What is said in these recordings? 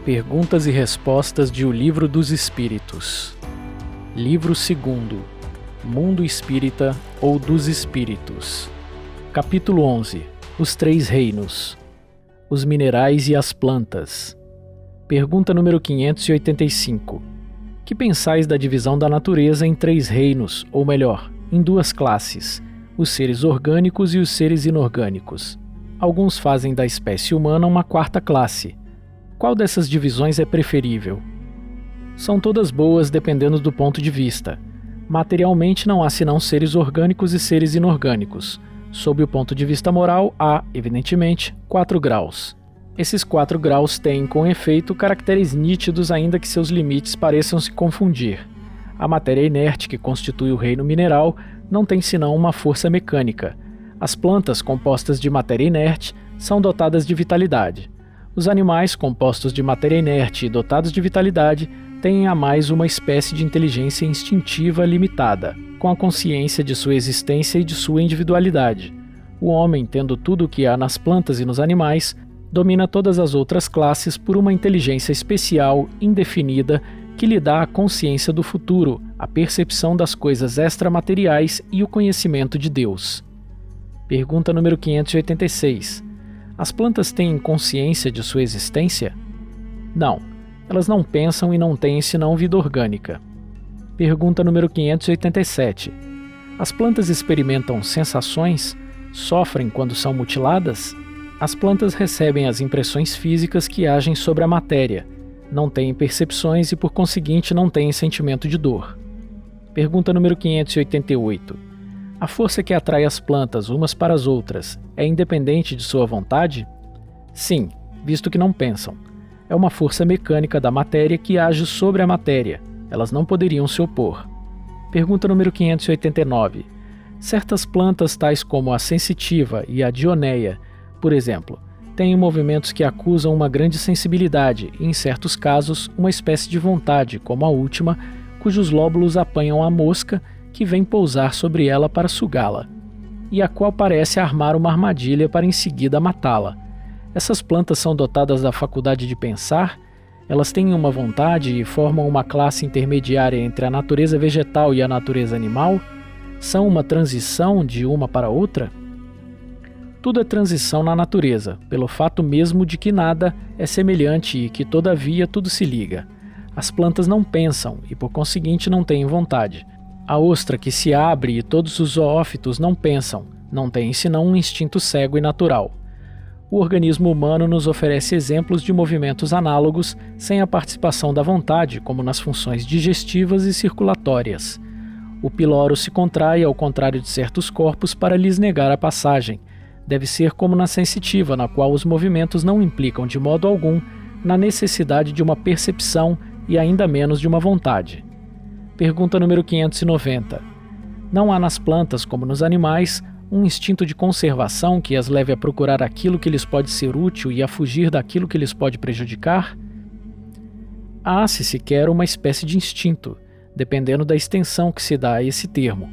Perguntas e respostas de O Livro dos Espíritos. Livro 2º. Mundo Espírita ou dos Espíritos. Capítulo 11. Os Três Reinos. Os minerais e as plantas. Pergunta número 585. Que pensais da divisão da natureza em três reinos, ou melhor, em duas classes, os seres orgânicos e os seres inorgânicos? Alguns fazem da espécie humana uma quarta classe. Qual dessas divisões é preferível? São todas boas dependendo do ponto de vista. Materialmente não há senão seres orgânicos e seres inorgânicos. Sob o ponto de vista moral, há, evidentemente, 4 graus. Esses 4 graus têm, com efeito, caracteres nítidos ainda que seus limites pareçam se confundir. A matéria inerte que constitui o reino mineral não tem senão uma força mecânica. As plantas compostas de matéria inerte são dotadas de vitalidade. Os animais compostos de matéria inerte e dotados de vitalidade têm a mais uma espécie de inteligência instintiva limitada, com a consciência de sua existência e de sua individualidade. O homem, tendo tudo o que há nas plantas e nos animais, domina todas as outras classes por uma inteligência especial, indefinida, que lhe dá a consciência do futuro, a percepção das coisas extramateriais e o conhecimento de Deus. Pergunta número 586. As plantas têm consciência de sua existência? Não, elas não pensam e não têm senão vida orgânica. Pergunta número 587. As plantas experimentam sensações? Sofrem quando são mutiladas? As plantas recebem as impressões físicas que agem sobre a matéria, não têm percepções e, por conseguinte, não têm sentimento de dor. Pergunta número 588. A força que atrai as plantas umas para as outras é independente de sua vontade? Sim, visto que não pensam. É uma força mecânica da matéria que age sobre a matéria. Elas não poderiam se opor. Pergunta número 589. Certas plantas, tais como a sensitiva e a dioneia, por exemplo, têm movimentos que acusam uma grande sensibilidade e, em certos casos, uma espécie de vontade, como a última, cujos lóbulos apanham a mosca que vem pousar sobre ela para sugá-la, e a qual parece armar uma armadilha para em seguida matá-la. Essas plantas são dotadas da faculdade de pensar? Elas têm uma vontade e formam uma classe intermediária entre a natureza vegetal e a natureza animal? São uma transição de uma para outra? Tudo é transição na natureza, pelo fato mesmo de que nada é semelhante e que, todavia, tudo se liga. As plantas não pensam e, por conseguinte, não têm vontade. A ostra que se abre e todos os zoófitos não pensam, não têm senão um instinto cego e natural. O organismo humano nos oferece exemplos de movimentos análogos sem a participação da vontade, como nas funções digestivas e circulatórias. O piloro se contrai ao contrário de certos corpos para lhes negar a passagem. Deve ser como na sensitiva, na qual os movimentos não implicam de modo algum na necessidade de uma percepção e ainda menos de uma vontade. Pergunta número 590. Não há nas plantas, como nos animais, um instinto de conservação que as leve a procurar aquilo que lhes pode ser útil e a fugir daquilo que lhes pode prejudicar? Há, se se quer, uma espécie de instinto, dependendo da extensão que se dá a esse termo,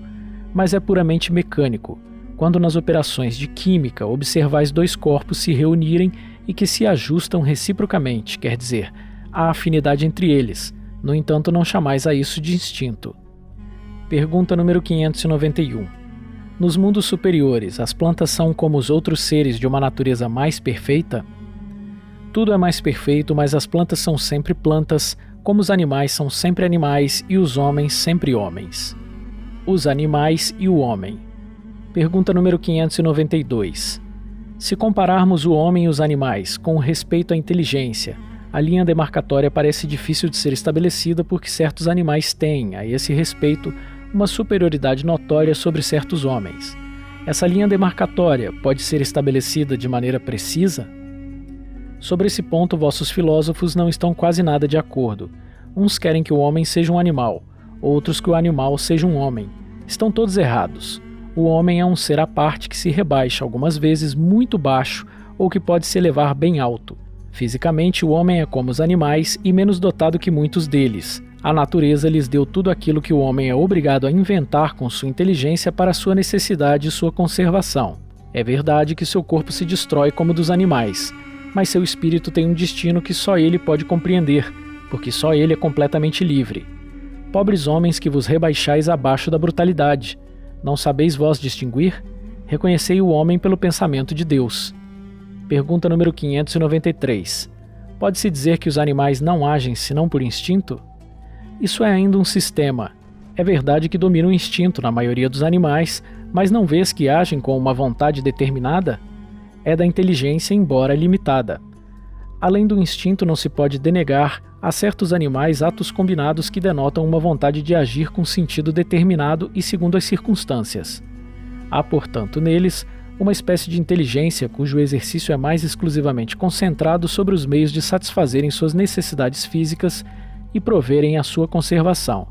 mas é puramente mecânico, quando nas operações de química observais dois corpos se reunirem e que se ajustam reciprocamente, quer dizer, há afinidade entre eles. No entanto, não chamais a isso de instinto. Pergunta número 591. Nos mundos superiores, as plantas são como os outros seres de uma natureza mais perfeita? Tudo é mais perfeito, mas as plantas são sempre plantas, como os animais são sempre animais e os homens sempre homens. Os animais e o homem. Pergunta número 592. Se compararmos o homem e os animais com respeito à inteligência, a linha demarcatória parece difícil de ser estabelecida porque certos animais têm, a esse respeito, uma superioridade notória sobre certos homens. Essa linha demarcatória pode ser estabelecida de maneira precisa? Sobre esse ponto, vossos filósofos não estão quase nada de acordo. Uns querem que o homem seja um animal, outros que o animal seja um homem. Estão todos errados. O homem é um ser à parte que se rebaixa, algumas vezes muito baixo, ou que pode se elevar bem alto. Fisicamente, o homem é como os animais e menos dotado que muitos deles. A natureza lhes deu tudo aquilo que o homem é obrigado a inventar com sua inteligência para sua necessidade e sua conservação. É verdade que seu corpo se destrói como o dos animais, mas seu espírito tem um destino que só ele pode compreender, porque só ele é completamente livre. Pobres homens que vos rebaixais abaixo da brutalidade, não sabeis vós distinguir? Reconhecei o homem pelo pensamento de Deus. Pergunta número 593. Pode-se dizer que os animais não agem senão por instinto? Isso é ainda um sistema. É verdade que domina o instinto na maioria dos animais, mas não vês que agem com uma vontade determinada? É da inteligência, embora limitada. Além do instinto, não se pode denegar a certos animais atos combinados que denotam uma vontade de agir com sentido determinado e segundo as circunstâncias. Há, portanto, neles uma espécie de inteligência cujo exercício é mais exclusivamente concentrado sobre os meios de satisfazerem suas necessidades físicas e proverem a sua conservação.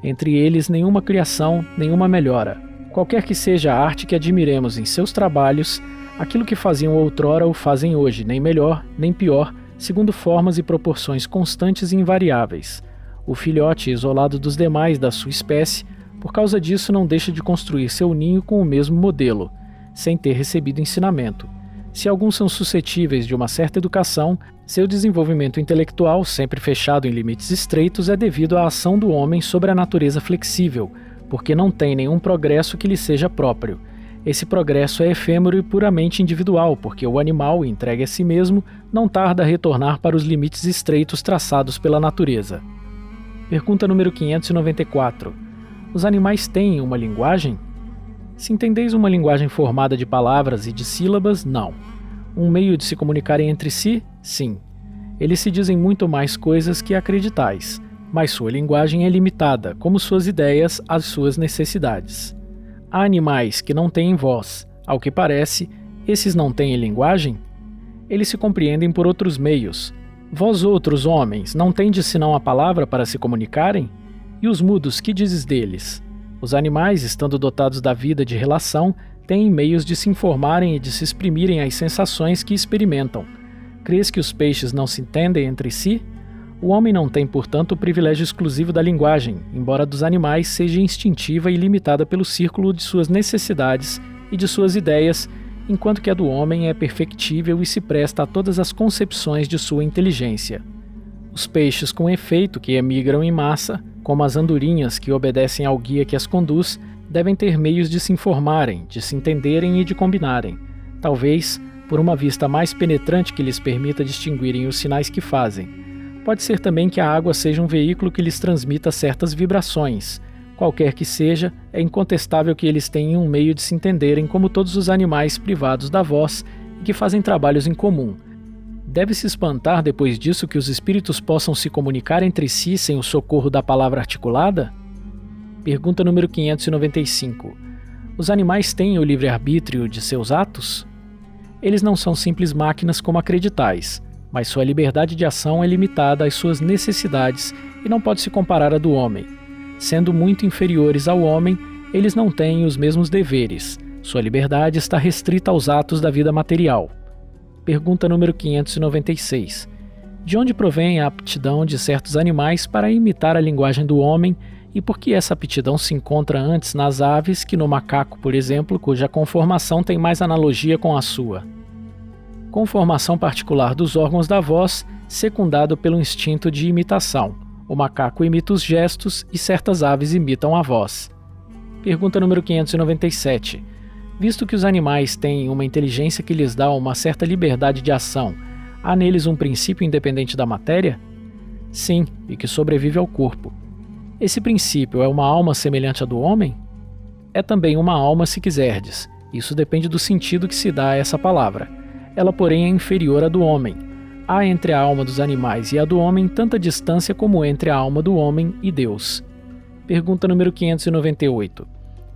Entre eles, nenhuma criação, nenhuma melhora. Qualquer que seja a arte que admiremos em seus trabalhos, aquilo que faziam outrora o fazem hoje, nem melhor, nem pior, segundo formas e proporções constantes e invariáveis. O filhote, isolado dos demais da sua espécie, por causa disso não deixa de construir seu ninho com o mesmo modelo, sem ter recebido ensinamento. Se alguns são suscetíveis de uma certa educação, seu desenvolvimento intelectual, sempre fechado em limites estreitos, é devido à ação do homem sobre a natureza flexível, porque não tem nenhum progresso que lhe seja próprio. Esse progresso é efêmero e puramente individual, porque o animal, entregue a si mesmo, não tarda a retornar para os limites estreitos traçados pela natureza. Pergunta número 594. Os animais têm uma linguagem? Se entendeis uma linguagem formada de palavras e de sílabas, não. Um meio de se comunicarem entre si, sim. Eles se dizem muito mais coisas que acreditais, mas sua linguagem é limitada, como suas ideias, às suas necessidades. Há animais que não têm voz. Ao que parece, esses não têm linguagem? Eles se compreendem por outros meios. Vós outros, homens, não tendes senão a palavra para se comunicarem? E os mudos, que dizes deles? Os animais, estando dotados da vida de relação, têm meios de se informarem e de se exprimirem as sensações que experimentam. Crês que os peixes não se entendem entre si? O homem não tem, portanto, o privilégio exclusivo da linguagem, embora dos animais seja instintiva e limitada pelo círculo de suas necessidades e de suas ideias, enquanto que a do homem é perfectível e se presta a todas as concepções de sua inteligência. Os peixes, com efeito, que emigram em massa, como as andorinhas que obedecem ao guia que as conduz, devem ter meios de se informarem, de se entenderem e de combinarem, talvez por uma vista mais penetrante que lhes permita distinguirem os sinais que fazem. Pode ser também que a água seja um veículo que lhes transmita certas vibrações. Qualquer que seja, é incontestável que eles tenham um meio de se entenderem como todos os animais privados da voz e que fazem trabalhos em comum. Deve-se espantar depois disso que os espíritos possam se comunicar entre si sem o socorro da palavra articulada? Pergunta número 595. Os animais têm o livre-arbítrio de seus atos? Eles não são simples máquinas como acreditais, mas sua liberdade de ação é limitada às suas necessidades e não pode se comparar à do homem. Sendo muito inferiores ao homem, eles não têm os mesmos deveres. Sua liberdade está restrita aos atos da vida material. Pergunta número 596. De onde provém a aptidão de certos animais para imitar a linguagem do homem e por que essa aptidão se encontra antes nas aves que no macaco, por exemplo, cuja conformação tem mais analogia com a sua? Conformação particular dos órgãos da voz, secundado pelo instinto de imitação. O macaco imita os gestos e certas aves imitam a voz. Pergunta número 597. Visto que os animais têm uma inteligência que lhes dá uma certa liberdade de ação, há neles um princípio independente da matéria? Sim, e que sobrevive ao corpo. Esse princípio é uma alma semelhante à do homem? É também uma alma, se quiserdes. Isso depende do sentido que se dá a essa palavra. Ela, porém, é inferior à do homem. Há entre a alma dos animais e a do homem tanta distância como entre a alma do homem e Deus. Pergunta número 598.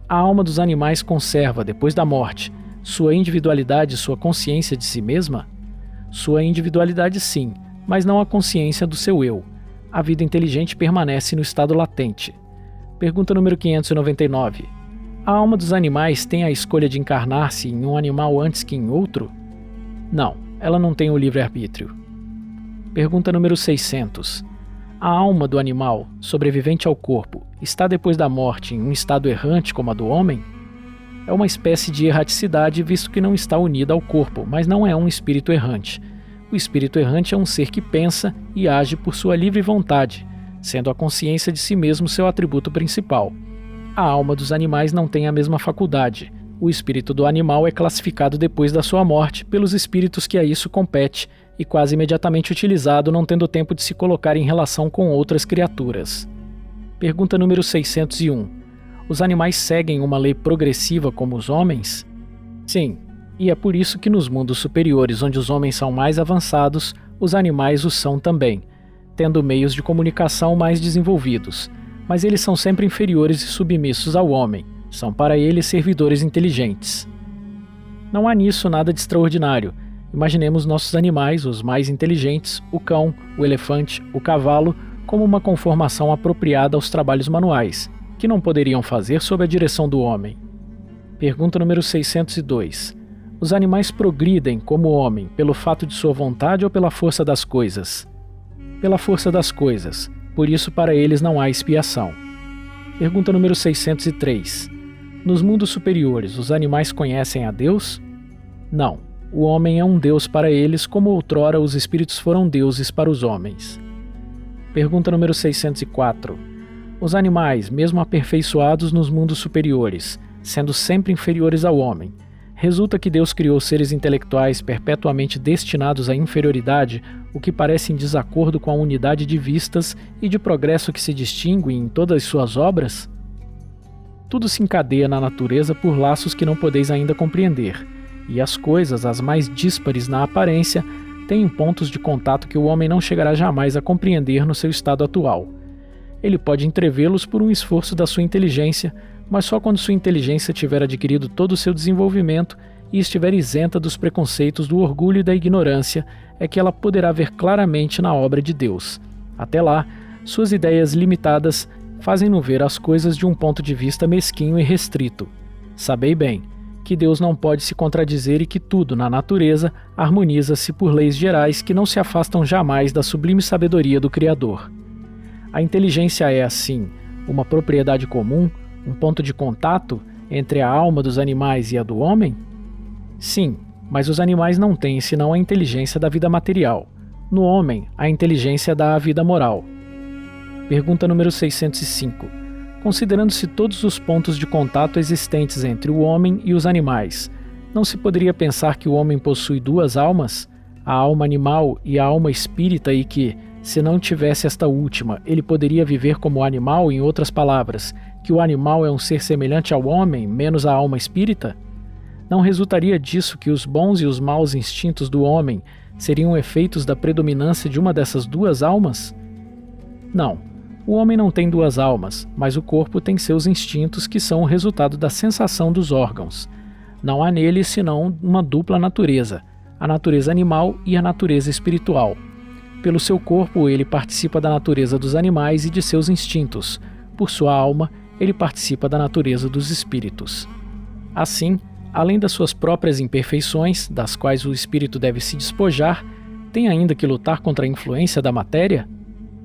A alma dos animais conserva, depois da morte, sua individualidade e sua consciência de si mesma? Sua individualidade sim, mas não a consciência do seu eu. A vida inteligente permanece no estado latente. Pergunta número 599. A alma dos animais tem a escolha de encarnar-se em um animal antes que em outro? Não, ela não tem o livre-arbítrio. Pergunta número 600. A alma do animal, sobrevivente ao corpo, está depois da morte em um estado errante como a do homem? É uma espécie de erraticidade visto que não está unida ao corpo, mas não é um espírito errante. O espírito errante é um ser que pensa e age por sua livre vontade, sendo a consciência de si mesmo seu atributo principal. A alma dos animais não tem a mesma faculdade. O espírito do animal é classificado depois da sua morte pelos espíritos que a isso compete e quase imediatamente utilizado, não tendo tempo de se colocar em relação com outras criaturas. Pergunta número 601. Os animais seguem uma lei progressiva como os homens? Sim. E é por isso que nos mundos superiores, onde os homens são mais avançados, os animais o são também, tendo meios de comunicação mais desenvolvidos. Mas eles são sempre inferiores e submissos ao homem. São para eles servidores inteligentes. Não há nisso nada de extraordinário. Imaginemos nossos animais, os mais inteligentes, o cão, o elefante, o cavalo, como uma conformação apropriada aos trabalhos manuais, que não poderiam fazer sob a direção do homem. Pergunta número 602. Os animais progridem como o homem pelo fato de sua vontade ou pela força das coisas? Pela força das coisas, por isso para eles não há expiação. Pergunta número 603. Nos mundos superiores, os animais conhecem a Deus? Não. O homem é um Deus para eles, como outrora os espíritos foram deuses para os homens. Pergunta número 604. Os animais, mesmo aperfeiçoados nos mundos superiores, sendo sempre inferiores ao homem, resulta que Deus criou seres intelectuais perpetuamente destinados à inferioridade, o que parece em desacordo com a unidade de vistas e de progresso que se distingue em todas suas obras? Tudo se encadeia na natureza por laços que não podeis ainda compreender, e as coisas, as mais díspares na aparência, têm pontos de contato que o homem não chegará jamais a compreender no seu estado atual. Ele pode entrevê-los por um esforço da sua inteligência, mas só quando sua inteligência tiver adquirido todo o seu desenvolvimento e estiver isenta dos preconceitos do orgulho e da ignorância, é que ela poderá ver claramente na obra de Deus. Até lá, suas ideias limitadas fazem-no ver as coisas de um ponto de vista mesquinho e restrito. Sabei bem que Deus não pode se contradizer e que tudo na natureza harmoniza-se por leis gerais que não se afastam jamais da sublime sabedoria do Criador. A inteligência é, assim, uma propriedade comum, um ponto de contato entre a alma dos animais e a do homem? Sim, mas os animais não têm senão a inteligência da vida material. No homem, a inteligência dá a vida moral. Pergunta número 605. Considerando-se todos os pontos de contato existentes entre o homem e os animais, não se poderia pensar que o homem possui duas almas, a alma animal e a alma espírita, e que, se não tivesse esta última, ele poderia viver como animal? Em outras palavras, que o animal é um ser semelhante ao homem, menos a alma espírita? Não resultaria disso que os bons e os maus instintos do homem seriam efeitos da predominância de uma dessas duas almas? Não. O homem não tem duas almas, mas o corpo tem seus instintos, que são o resultado da sensação dos órgãos. Não há nele senão uma dupla natureza, a natureza animal e a natureza espiritual. Pelo seu corpo, ele participa da natureza dos animais e de seus instintos. Por sua alma, ele participa da natureza dos espíritos. Assim, além das suas próprias imperfeições, das quais o espírito deve se despojar, tem ainda que lutar contra a influência da matéria?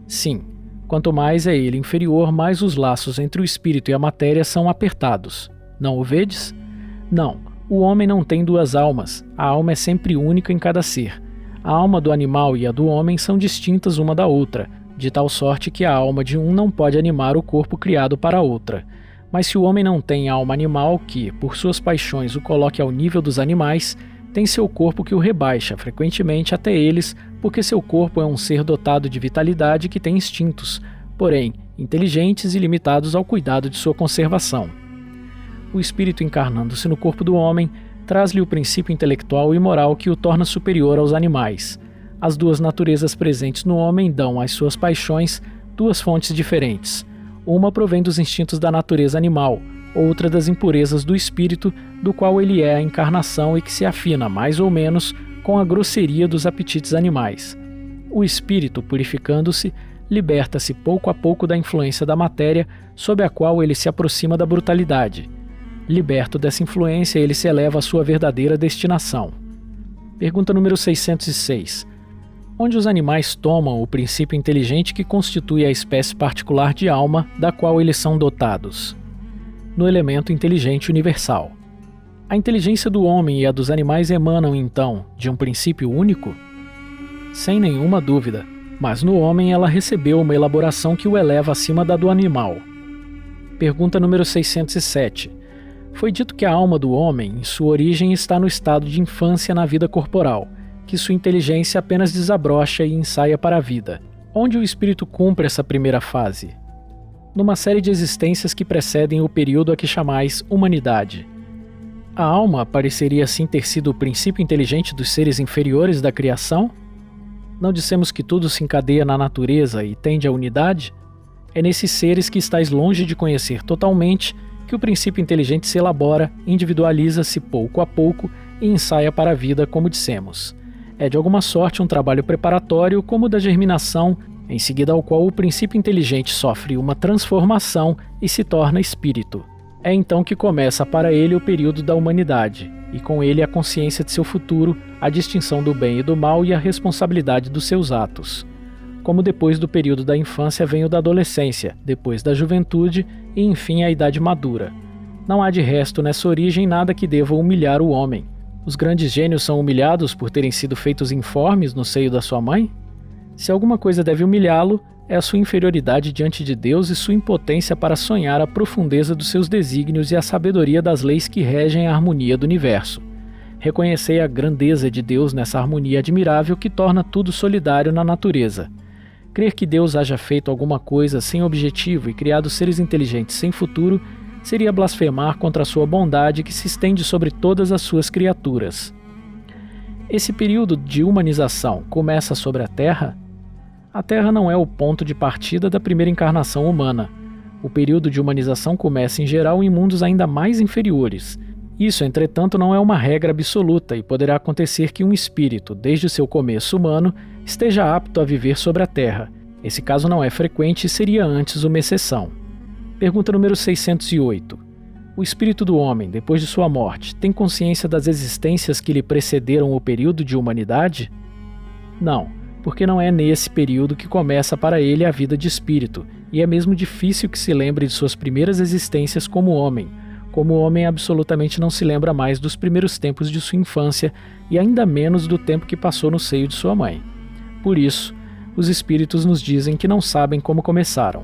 Sim. Quanto mais é ele inferior, mais os laços entre o espírito e a matéria são apertados. Não o vedes? Não. O homem não tem duas almas. A alma é sempre única em cada ser. A alma do animal e a do homem são distintas uma da outra, de tal sorte que a alma de um não pode animar o corpo criado para a outra. Mas se o homem não tem alma animal que, por suas paixões, o coloque ao nível dos animais, tem seu corpo que o rebaixa frequentemente até eles, porque seu corpo é um ser dotado de vitalidade que tem instintos, porém inteligentes e limitados ao cuidado de sua conservação. O espírito, encarnando-se no corpo do homem, traz-lhe o princípio intelectual e moral que o torna superior aos animais. As duas naturezas presentes no homem dão às suas paixões duas fontes diferentes. Uma provém dos instintos da natureza animal, outra das impurezas do espírito, do qual ele é a encarnação e que se afina, mais ou menos, com a grosseria dos apetites animais. O espírito, purificando-se, liberta-se pouco a pouco da influência da matéria, sob a qual ele se aproxima da brutalidade. Liberto dessa influência, ele se eleva à sua verdadeira destinação. Pergunta número 606. Onde os animais tomam o princípio inteligente que constitui a espécie particular de alma da qual eles são dotados? No elemento inteligente universal. A inteligência do homem e a dos animais emanam, então, de um princípio único? sem nenhuma dúvida, mas no homem ela recebeu uma elaboração que o eleva acima da do animal. Pergunta número 607. Foi dito que a alma do homem, em sua origem, está no estado de infância na vida corporal, que sua inteligência apenas desabrocha e ensaia para a vida. Onde o espírito cumpre essa primeira fase? Numa série de existências que precedem o período a que chamais humanidade. A alma pareceria assim ter sido o princípio inteligente dos seres inferiores da criação? Não dissemos que tudo se encadeia na natureza e tende à unidade? É nesses seres que estáis longe de conhecer totalmente que o princípio inteligente se elabora, individualiza-se pouco a pouco e ensaia para a vida, como dissemos. É de alguma sorte um trabalho preparatório como o da germinação, em seguida ao qual o princípio inteligente sofre uma transformação e se torna espírito. É então que começa para ele o período da humanidade, e com ele a consciência de seu futuro, a distinção do bem e do mal e a responsabilidade dos seus atos. Como depois do período da infância vem o da adolescência, depois da juventude e enfim a idade madura. Não há de resto nessa origem nada que deva humilhar o homem. Os grandes gênios são humilhados por terem sido feitos informes no seio da sua mãe? Se alguma coisa deve humilhá-lo, é a sua inferioridade diante de Deus e sua impotência para sonhar a profundeza dos seus desígnios e a sabedoria das leis que regem a harmonia do universo. Reconhecei a grandeza de Deus nessa harmonia admirável que torna tudo solidário na natureza. Crer que Deus haja feito alguma coisa sem objetivo e criado seres inteligentes sem futuro seria blasfemar contra a sua bondade que se estende sobre todas as suas criaturas. Esse período de humanização começa sobre a Terra? A Terra não é o ponto de partida da primeira encarnação humana. O período de humanização começa em geral em mundos ainda mais inferiores. Isso, entretanto, não é uma regra absoluta e poderá acontecer que um espírito, desde o seu começo humano, esteja apto a viver sobre a Terra. Esse caso não é frequente e seria antes uma exceção. Pergunta número 608. O espírito do homem, depois de sua morte, tem consciência das existências que lhe precederam o período de humanidade? Não, porque não é nesse período que começa para ele a vida de espírito, e é mesmo difícil que se lembre de suas primeiras existências como homem. Como o homem absolutamente não se lembra mais dos primeiros tempos de sua infância e ainda menos do tempo que passou no seio de sua mãe. Por isso, os espíritos nos dizem que não sabem como começaram.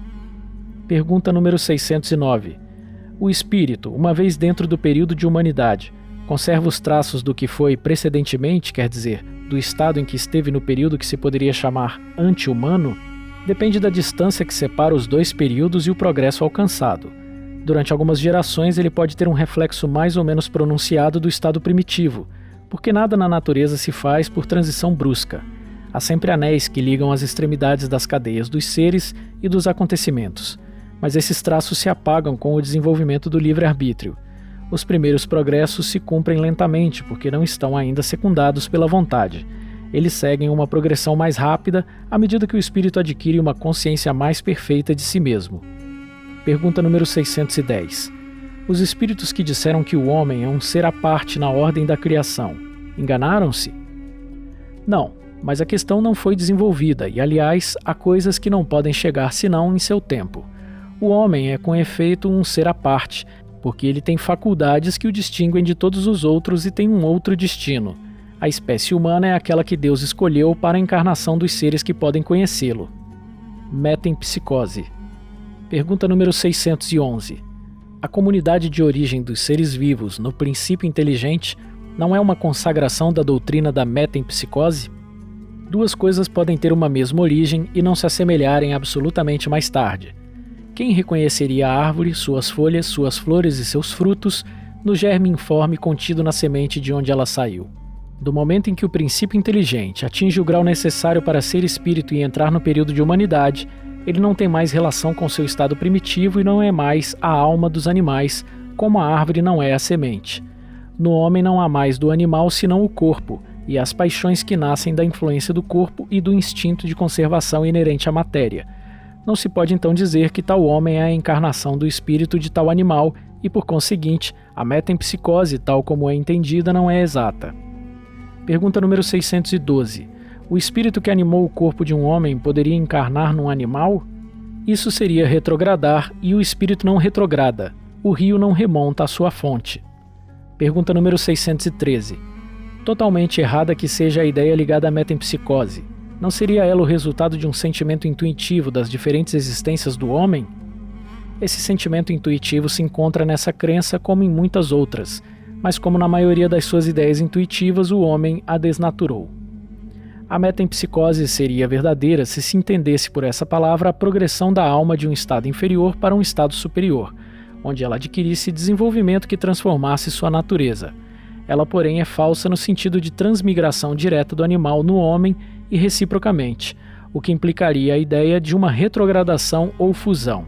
Pergunta número 609. O espírito, uma vez dentro do período de humanidade, conserva os traços do que foi precedentemente, quer dizer, do estado em que esteve no período que se poderia chamar anti-humano? Depende da distância que separa os dois períodos e o progresso alcançado. Durante algumas gerações ele pode ter um reflexo mais ou menos pronunciado do estado primitivo, porque nada na natureza se faz por transição brusca. Há sempre anéis que ligam as extremidades das cadeias dos seres e dos acontecimentos, mas esses traços se apagam com o desenvolvimento do livre-arbítrio. Os primeiros progressos se cumprem lentamente porque não estão ainda secundados pela vontade. Eles seguem uma progressão mais rápida à medida que o espírito adquire uma consciência mais perfeita de si mesmo. Pergunta número 610. Os espíritos que disseram que o homem é um ser à parte na ordem da criação, enganaram-se? Não, mas a questão não foi desenvolvida e, aliás, há coisas que não podem chegar senão em seu tempo. O homem é, com efeito, um ser à parte, porque ele tem faculdades que o distinguem de todos os outros e tem um outro destino. A espécie humana é aquela que Deus escolheu para a encarnação dos seres que podem conhecê-lo. Metempsicose. Pergunta número 611. A comunidade de origem dos seres vivos no princípio inteligente não é uma consagração da doutrina da metempsicose? Duas coisas podem ter uma mesma origem e não se assemelharem absolutamente mais tarde. Quem reconheceria a árvore, suas folhas, suas flores e seus frutos no germe informe contido na semente de onde ela saiu? Do momento em que o princípio inteligente atinge o grau necessário para ser espírito e entrar no período de humanidade, ele não tem mais relação com seu estado primitivo e não é mais a alma dos animais, como a árvore não é a semente. No homem não há mais do animal senão o corpo, e as paixões que nascem da influência do corpo e do instinto de conservação inerente à matéria. Não se pode então dizer que tal homem é a encarnação do espírito de tal animal e, por conseguinte, a metempsicose, tal como é entendida, não é exata. Pergunta número 612. O espírito que animou o corpo de um homem poderia encarnar num animal? Isso seria retrogradar e o espírito não retrograda. O rio não remonta à sua fonte. Pergunta número 613. Totalmente errada que seja a ideia ligada à metempsicose. Não seria ela o resultado de um sentimento intuitivo das diferentes existências do homem? Esse sentimento intuitivo se encontra nessa crença como em muitas outras, mas como na maioria das suas ideias intuitivas, o homem a desnaturou. A metempsicose seria verdadeira se entendesse por essa palavra a progressão da alma de um estado inferior para um estado superior, onde ela adquirisse desenvolvimento que transformasse sua natureza. Ela, porém, é falsa no sentido de transmigração direta do animal no homem e reciprocamente, o que implicaria a ideia de uma retrogradação ou fusão.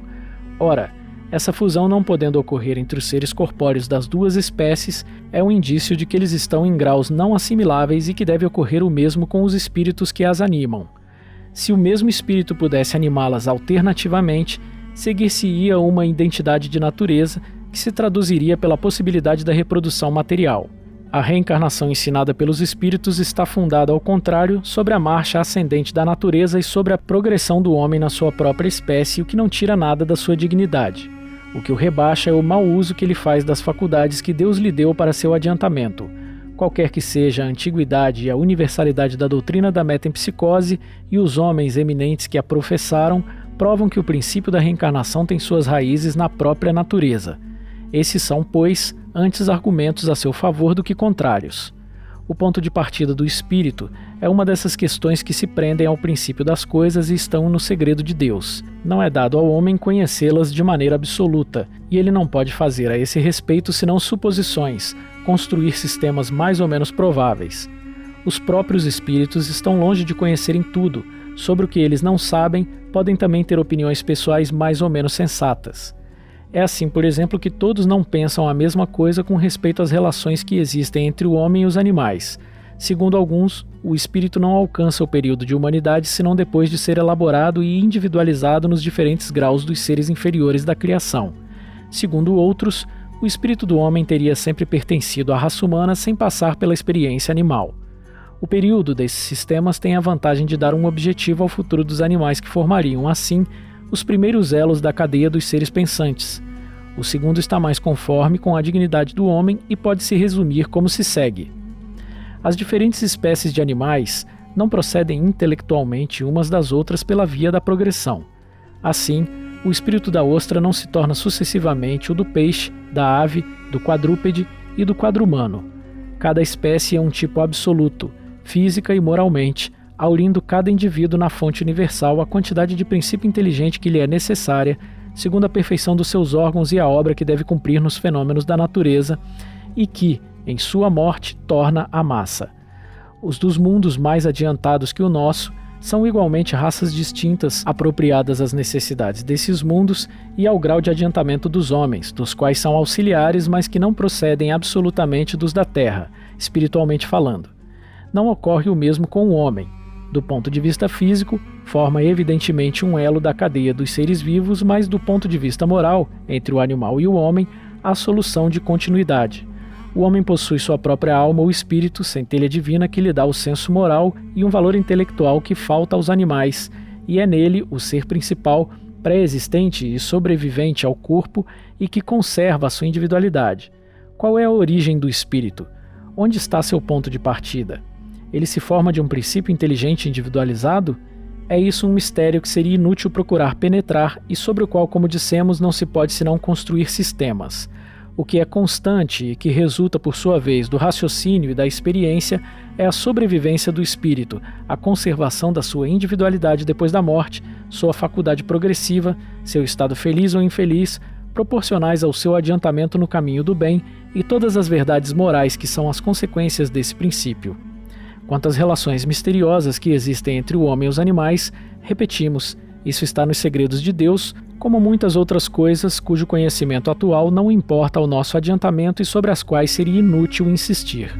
Ora, essa fusão não podendo ocorrer entre os seres corpóreos das duas espécies é um indício de que eles estão em graus não assimiláveis e que deve ocorrer o mesmo com os espíritos que as animam. Se o mesmo espírito pudesse animá-las alternativamente, seguir-se-ia uma identidade de natureza que se traduziria pela possibilidade da reprodução material. A reencarnação ensinada pelos espíritos está fundada, ao contrário, sobre a marcha ascendente da natureza e sobre a progressão do homem na sua própria espécie, o que não tira nada da sua dignidade. O que o rebaixa é o mau uso que ele faz das faculdades que Deus lhe deu para seu adiantamento. Qualquer que seja a antiguidade e a universalidade da doutrina da metempsicose e os homens eminentes que a professaram, provam que o princípio da reencarnação tem suas raízes na própria natureza. Esses são, pois, antes argumentos a seu favor do que contrários. O ponto de partida do espírito é uma dessas questões que se prendem ao princípio das coisas e estão no segredo de Deus. Não é dado ao homem conhecê-las de maneira absoluta, e ele não pode fazer a esse respeito senão suposições, construir sistemas mais ou menos prováveis. Os próprios espíritos estão longe de conhecerem tudo. Sobre o que eles não sabem, podem também ter opiniões pessoais mais ou menos sensatas. É assim, por exemplo, que todos não pensam a mesma coisa com respeito às relações que existem entre o homem e os animais. Segundo alguns, o espírito não alcança o período de humanidade senão depois de ser elaborado e individualizado nos diferentes graus dos seres inferiores da criação. Segundo outros, o espírito do homem teria sempre pertencido à raça humana sem passar pela experiência animal. O período desses sistemas tem a vantagem de dar um objetivo ao futuro dos animais que formariam, assim, os primeiros elos da cadeia dos seres pensantes. O segundo está mais conforme com a dignidade do homem e pode se resumir como se segue. As diferentes espécies de animais não procedem intelectualmente umas das outras pela via da progressão. Assim, o espírito da ostra não se torna sucessivamente o do peixe, da ave, do quadrúpede e do quadrumano. Cada espécie é um tipo absoluto, física e moralmente, aurindo cada indivíduo na fonte universal a quantidade de princípio inteligente que lhe é necessária, segundo a perfeição dos seus órgãos e a obra que deve cumprir nos fenômenos da natureza, e que, em sua morte, torna a massa. Os dos mundos mais adiantados que o nosso são igualmente raças distintas, apropriadas às necessidades desses mundos e ao grau de adiantamento dos homens, dos quais são auxiliares, mas que não procedem absolutamente dos da terra, espiritualmente falando. Não ocorre o mesmo com o homem. Do ponto de vista físico, forma evidentemente um elo da cadeia dos seres vivos, mas do ponto de vista moral, entre o animal e o homem, há solução de continuidade. O homem possui sua própria alma ou espírito, centelha divina que lhe dá o senso moral e um valor intelectual que falta aos animais, e é nele o ser principal, pré-existente e sobrevivente ao corpo e que conserva a sua individualidade. Qual é a origem do espírito? Onde está seu ponto de partida? Ele se forma de um princípio inteligente individualizado? É isso um mistério que seria inútil procurar penetrar e sobre o qual, como dissemos, não se pode senão construir sistemas. O que é constante e que resulta, por sua vez, do raciocínio e da experiência é a sobrevivência do espírito, a conservação da sua individualidade depois da morte, sua faculdade progressiva, seu estado feliz ou infeliz, proporcionais ao seu adiantamento no caminho do bem e todas as verdades morais que são as consequências desse princípio. Quanto às relações misteriosas que existem entre o homem e os animais, repetimos, isso está nos segredos de Deus, como muitas outras coisas cujo conhecimento atual não importa ao nosso adiantamento e sobre as quais seria inútil insistir.